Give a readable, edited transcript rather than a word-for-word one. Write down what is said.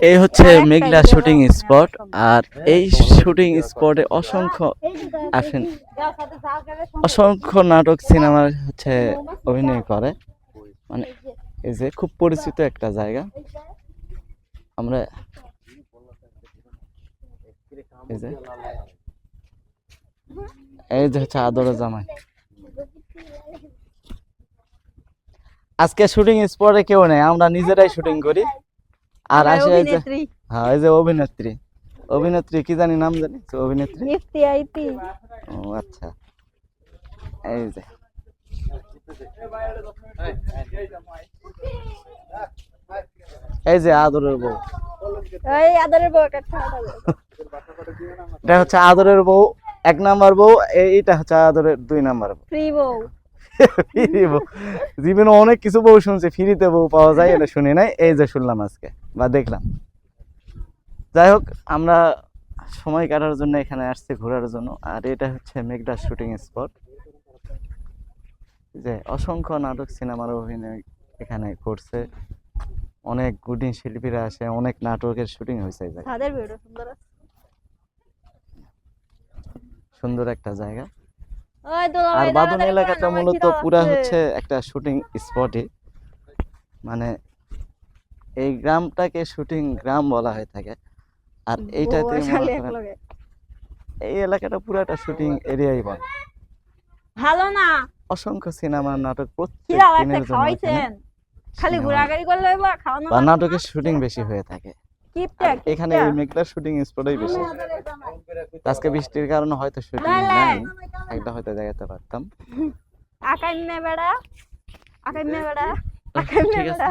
এই হচ্ছে মেঘলা shooting spot. আর এই শুটিং স্পটে অসংখ্য আসেন অসংখ্য নাটক সিনেমা হচ্ছে অভিনয় করে। মানে এই যে খুব পরিচিত একটা জায়গা। আমরা এই যে হচ্ছে আদরের জামাই। আজকে শুটিং স্পটে কেউ নেই, আমরা নিজেরাই শুটিং করি। আর আসে এই যে হ্যাঁ এই যে অভিনেত্রী অভিনেত্রী কি জানি নাম জানি তো অভিনেত্রী ও আচ্ছা। এই যে এই যে আদরের বউ, এটা হচ্ছে আদরের বউ 1 নাম্বার বউ, এইটা হচ্ছে আদরের 2 নাম্বার বউ। ফ্রি বউ জীবনে অনেক কিছু বউ শুনছি, ফ্রিতে বউ পাওয়া যায় এটা শুনি নাই, এই যে শুনলাম আজকে বা দেখলাম। যাই হোক, আমরা সময় কাটার জন্য এখানে আসছি ঘোরার জন্য। আর এটা হচ্ছে মেঘলা শুটিং স্পট, যে অসংখ্য নাটক সিনেমার অভিনয় এখানে করছে, অনেক গুণী শিল্পীরা আসে, অনেক নাটকের শুটিং হয়েছে। সুন্দর একটা জায়গা। আর বাদন এলাকাটা মূলত পুরা হচ্ছে একটা শুটিং স্পটই, মানে এই গ্রামটাকে শুটিং গ্রাম বলা হয়ে থাকে। আর এইটাতে এই এলাকাটা পুরাটা শুটিং এরিয়াই বলে। ভালো না, অসংখ্য সিনেমা নাটক প্রত্যেক দিনের জন্য খালি ঘোরাঘুরি করলে বা নাটকের শুটিং বেশি হয়ে থাকে এখানে। এই মেঘলার শুটিং স্পটেই বেশি। আজকে বৃষ্টির কারণে হয়তো শুটিং নাই, একটা হয়তো দেখাতে পারতাম। ঠিক আছে।